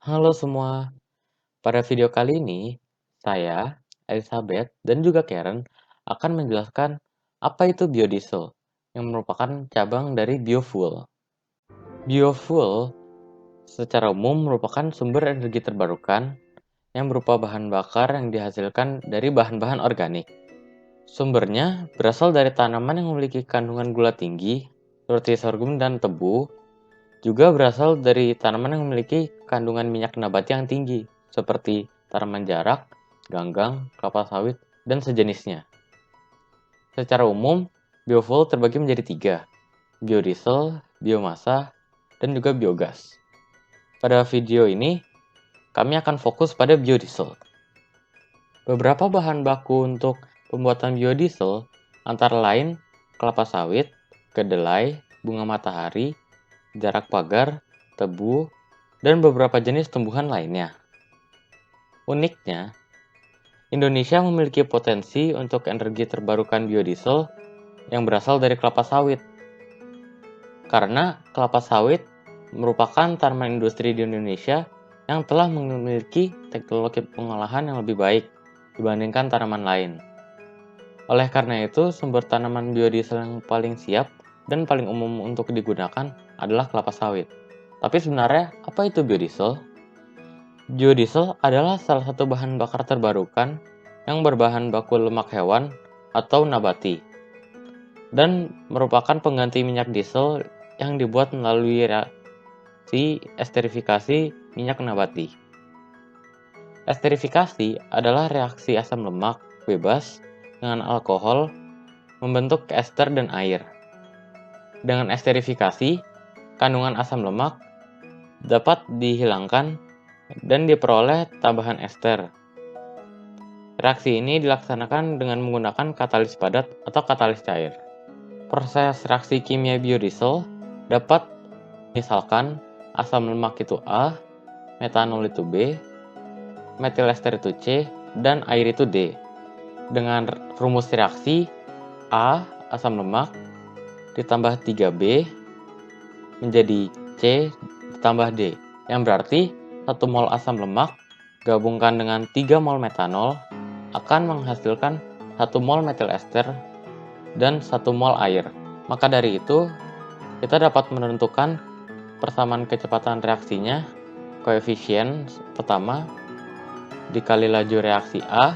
Halo semua, pada video kali ini, saya, Elizabeth, dan juga Karen akan menjelaskan apa itu biodiesel, yang merupakan cabang dari biofuel. Biofuel secara umum merupakan sumber energi terbarukan yang berupa bahan bakar yang dihasilkan dari bahan-bahan organik. Sumbernya berasal dari tanaman yang memiliki kandungan gula tinggi, seperti sorghum dan tebu, juga berasal dari tanaman yang memiliki kandungan minyak nabati yang tinggi, seperti tanaman jarak, ganggang, kelapa sawit, dan sejenisnya. Secara umum, biofuel terbagi menjadi tiga, biodiesel, biomasa, dan juga biogas. Pada video ini, kami akan fokus pada biodiesel. Beberapa bahan baku untuk pembuatan biodiesel antara lain kelapa sawit, kedelai, bunga matahari, jarak pagar, tebu, dan beberapa jenis tumbuhan lainnya. Uniknya, Indonesia memiliki potensi untuk energi terbarukan biodiesel yang berasal dari kelapa sawit. Karena kelapa sawit merupakan tanaman industri di Indonesia yang telah memiliki teknologi pengolahan yang lebih baik dibandingkan tanaman lain. Oleh karena itu, sumber tanaman biodiesel yang paling siap dan paling umum untuk digunakan adalah kelapa sawit. Tapi sebenarnya, apa itu biodiesel? Biodiesel adalah salah satu bahan bakar terbarukan yang berbahan baku lemak hewan atau nabati, dan merupakan pengganti minyak diesel yang dibuat melalui reaksi esterifikasi minyak nabati. Esterifikasi adalah reaksi asam lemak bebas dengan alkohol membentuk ester dan air. Dengan esterifikasi, kandungan asam lemak dapat dihilangkan dan diperoleh tambahan ester. Reaksi ini dilaksanakan dengan menggunakan katalis padat atau katalis cair. Proses reaksi kimia biodiesel dapat misalkan asam lemak itu A, metanol itu B, metil ester itu C, dan air itu D. Dengan rumus reaksi A, asam lemak, ditambah 3B menjadi C ditambah D, yang berarti 1 mol asam lemak gabungkan dengan 3 mol metanol akan menghasilkan 1 mol metil ester dan 1 mol air. Maka dari itu, kita dapat menentukan persamaan kecepatan reaksinya, koefisien pertama dikali laju reaksi A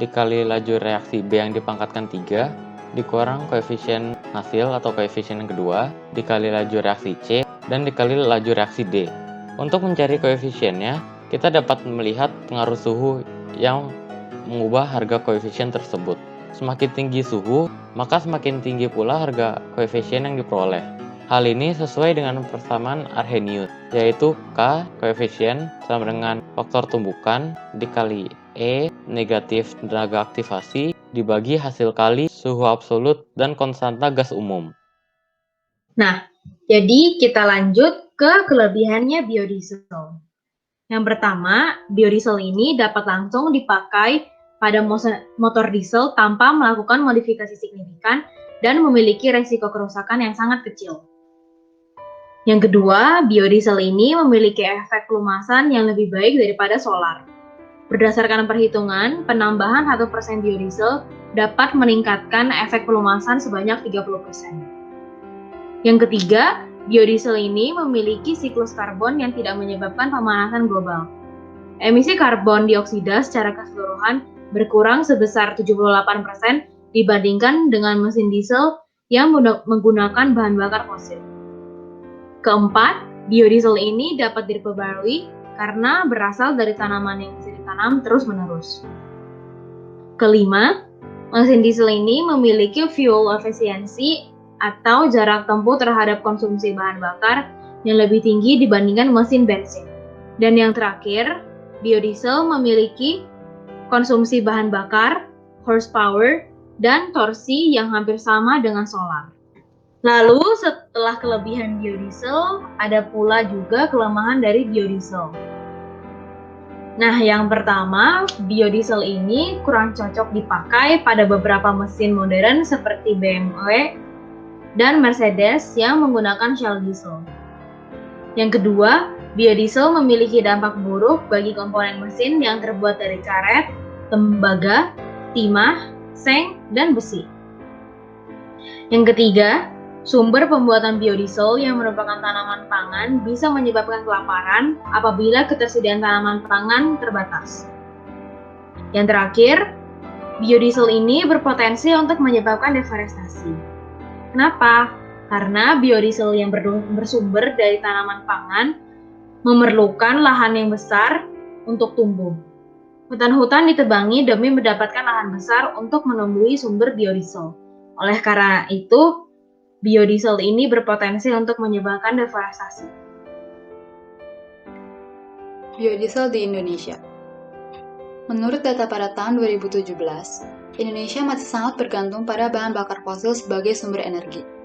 dikali laju reaksi B yang dipangkatkan 3 dikurang koefisien hasil atau koefisien yang kedua dikali laju reaksi C dan dikali laju reaksi D. Untuk mencari koefisiennya, kita dapat melihat pengaruh suhu yang mengubah harga koefisien tersebut. Semakin tinggi suhu, maka semakin tinggi pula harga koefisien yang diperoleh. Hal ini sesuai dengan persamaan Arrhenius, yaitu K koefisien sama dengan faktor tumbukan dikali E negatif tenaga aktivasi dibagi hasil kali suhu absolut dan konstanta gas umum. Nah, jadi kita lanjut ke kelebihannya biodiesel. Yang pertama, biodiesel ini dapat langsung dipakai pada motor diesel tanpa melakukan modifikasi signifikan dan memiliki resiko kerusakan yang sangat kecil. Yang kedua, biodiesel ini memiliki efek pelumasan yang lebih baik daripada solar. Berdasarkan perhitungan, penambahan 1% biodiesel dapat meningkatkan efek pelumasan sebanyak 30%. Yang ketiga, biodiesel ini memiliki siklus karbon yang tidak menyebabkan pemanasan global. Emisi karbon dioksida secara keseluruhan berkurang sebesar 78% dibandingkan dengan mesin diesel yang menggunakan bahan bakar fosil. Keempat, biodiesel ini dapat diperbarui karena berasal dari tanaman yang bisa ditanam terus-menerus. Kelima, mesin diesel ini memiliki fuel efisiensi atau jarak tempuh terhadap konsumsi bahan bakar yang lebih tinggi dibandingkan mesin bensin. Dan yang terakhir, biodiesel memiliki konsumsi bahan bakar, horsepower, dan torsi yang hampir sama dengan solar. Lalu setelah kelebihan biodiesel, ada pula juga kelemahan dari biodiesel. Nah, yang pertama, biodiesel ini kurang cocok dipakai pada beberapa mesin modern seperti BMW dan Mercedes yang menggunakan Shell diesel. Yang kedua, Biodiesel memiliki dampak buruk bagi komponen mesin yang terbuat dari karet, tembaga, timah, seng, dan besi. Yang ketiga, sumber pembuatan biodiesel yang merupakan tanaman pangan bisa menyebabkan kelaparan apabila ketersediaan tanaman pangan terbatas. Yang terakhir, biodiesel ini berpotensi untuk menyebabkan deforestasi. Kenapa? Karena biodiesel yang bersumber dari tanaman pangan memerlukan lahan yang besar untuk tumbuh. Hutan-hutan ditebangi demi mendapatkan lahan besar untuk menumbuhi sumber biodiesel. Oleh karena itu, biodiesel ini berpotensi untuk menyebabkan deforestasi. Biodiesel di Indonesia. Menurut data pada tahun 2017, Indonesia masih sangat bergantung pada bahan bakar fosil sebagai sumber energi.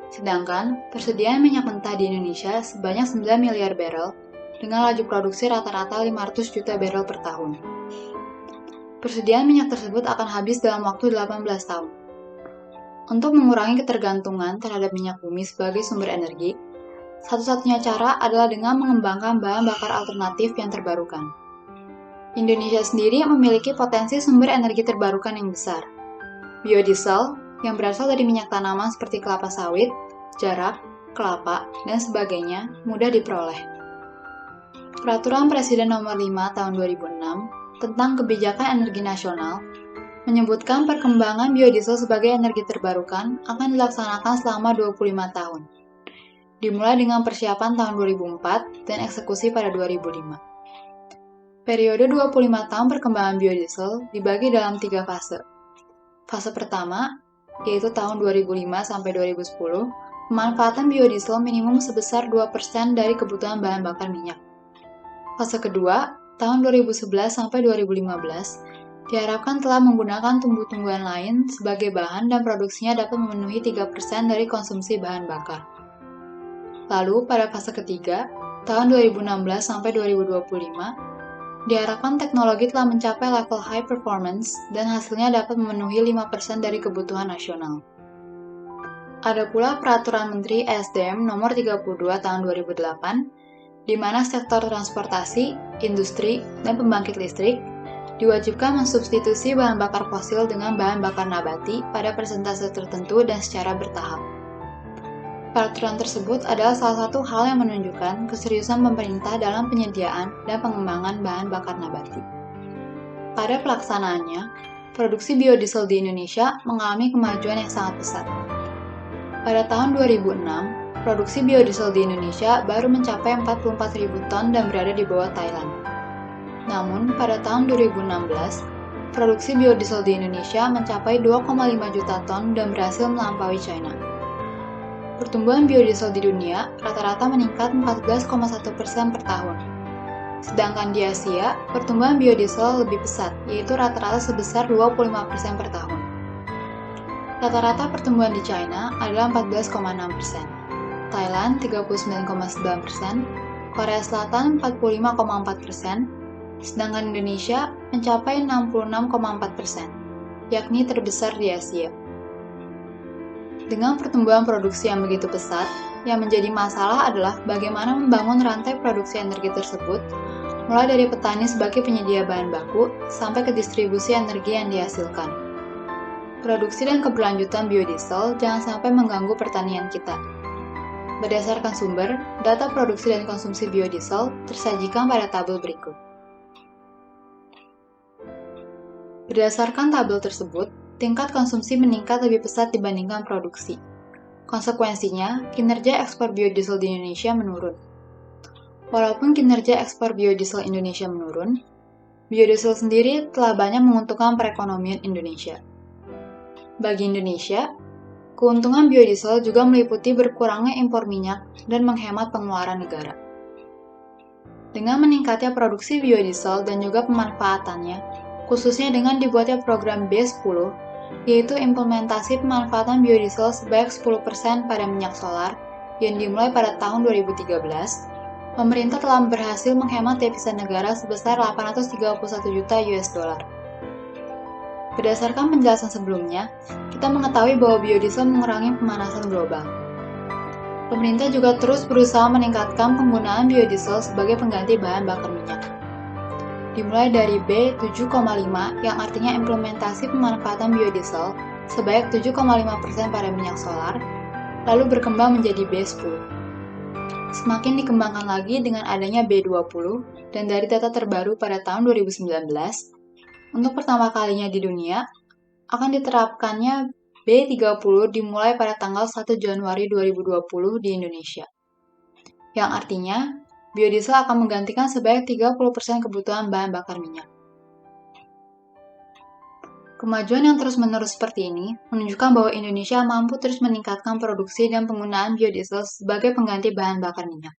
Sedangkan, persediaan minyak mentah di Indonesia sebanyak 9 miliar barrel dengan laju produksi rata-rata 500 juta barrel per tahun. Persediaan minyak tersebut akan habis dalam waktu 18 tahun. Untuk mengurangi ketergantungan terhadap minyak bumi sebagai sumber energi, satu-satunya cara adalah dengan mengembangkan bahan bakar alternatif yang terbarukan. Indonesia sendiri memiliki potensi sumber energi terbarukan yang besar. Biodiesel, yang berasal dari minyak tanaman seperti kelapa sawit, jarak, kelapa, dan sebagainya, mudah diperoleh. Peraturan Presiden Nomor 5 Tahun 2006 tentang Kebijakan Energi Nasional menyebutkan perkembangan biodiesel sebagai energi terbarukan akan dilaksanakan selama 25 tahun, dimulai dengan persiapan tahun 2004 dan eksekusi pada 2005. Periode 25 tahun perkembangan biodiesel dibagi dalam 3 fase. Fase pertama, yaitu tahun 2005 sampai 2010, pemanfaatan biodiesel minimum sebesar 2% dari kebutuhan bahan bakar minyak. Fase kedua, tahun 2011 sampai 2015, diharapkan telah menggunakan tumbuh-tumbuhan lain sebagai bahan dan produksinya dapat memenuhi 3% dari konsumsi bahan bakar. Lalu, pada fase ketiga, tahun 2016 sampai 2025, diharapkan teknologi telah mencapai level high performance dan hasilnya dapat memenuhi 5% dari kebutuhan nasional. Ada pula Peraturan Menteri ESDM Nomor 32 Tahun 2008, di mana sektor transportasi, industri, dan pembangkit listrik diwajibkan mensubstitusi bahan bakar fosil dengan bahan bakar nabati pada persentase tertentu dan secara bertahap. Peraturan tersebut adalah salah satu hal yang menunjukkan keseriusan pemerintah dalam penyediaan dan pengembangan bahan bakar nabati. Pada pelaksanaannya, produksi biodiesel di Indonesia mengalami kemajuan yang sangat pesat. Pada tahun 2006, produksi biodiesel di Indonesia baru mencapai 44.000 ton dan berada di bawah Thailand. Namun, pada tahun 2016, produksi biodiesel di Indonesia mencapai 2,5 juta ton dan berhasil melampaui China. Pertumbuhan biodiesel di dunia rata-rata meningkat 14,1% per tahun. Sedangkan di Asia, pertumbuhan biodiesel lebih pesat, yaitu rata-rata sebesar 25% per tahun. Rata-rata pertumbuhan di China adalah 14,6%, Thailand 39,9%, Korea Selatan 45,4%, sedangkan Indonesia mencapai 66,4%, yakni terbesar di Asia. Dengan pertumbuhan produksi yang begitu pesat, yang menjadi masalah adalah bagaimana membangun rantai produksi energi tersebut, mulai dari petani sebagai penyedia bahan baku, sampai ke distribusi energi yang dihasilkan. Produksi dan keberlanjutan biodiesel jangan sampai mengganggu pertanian kita. Berdasarkan sumber, data produksi dan konsumsi biodiesel tersajikan pada tabel berikut. Berdasarkan tabel tersebut, tingkat konsumsi meningkat lebih pesat dibandingkan produksi. Konsekuensinya, kinerja ekspor biodiesel di Indonesia menurun. Walaupun kinerja ekspor biodiesel Indonesia menurun, biodiesel sendiri telah banyak menguntungkan perekonomian Indonesia. Bagi Indonesia, keuntungan biodiesel juga meliputi berkurangnya impor minyak dan menghemat pengeluaran negara. Dengan meningkatnya produksi biodiesel dan juga pemanfaatannya, khususnya dengan dibuatnya program B10, yaitu implementasi pemanfaatan biodiesel sebanyak 10% pada minyak solar yang dimulai pada tahun 2013, pemerintah telah berhasil menghemat devisa negara sebesar 831 juta US dollar. Berdasarkan penjelasan sebelumnya, kita mengetahui bahwa biodiesel mengurangi pemanasan global. Pemerintah juga terus berusaha meningkatkan penggunaan biodiesel sebagai pengganti bahan bakar minyak. Dimulai dari B7,5 yang artinya implementasi pemanfaatan biodiesel sebanyak 7,5% pada minyak solar, lalu berkembang menjadi B10. Semakin dikembangkan lagi dengan adanya B20 dan dari data terbaru pada tahun 2019, untuk pertama kalinya di dunia, akan diterapkannya B30 dimulai pada tanggal 1 Januari 2020 di Indonesia. Yang artinya, biodiesel akan menggantikan sebanyak 30% kebutuhan bahan bakar minyak. Kemajuan yang terus-menerus seperti ini menunjukkan bahwa Indonesia mampu terus meningkatkan produksi dan penggunaan biodiesel sebagai pengganti bahan bakar minyak.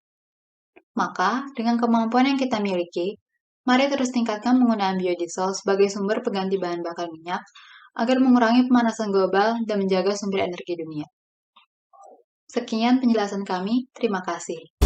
Maka, dengan kemampuan yang kita miliki, mari terus tingkatkan penggunaan biodiesel sebagai sumber pengganti bahan bakar minyak agar mengurangi pemanasan global dan menjaga sumber energi dunia. Sekian penjelasan kami, terima kasih.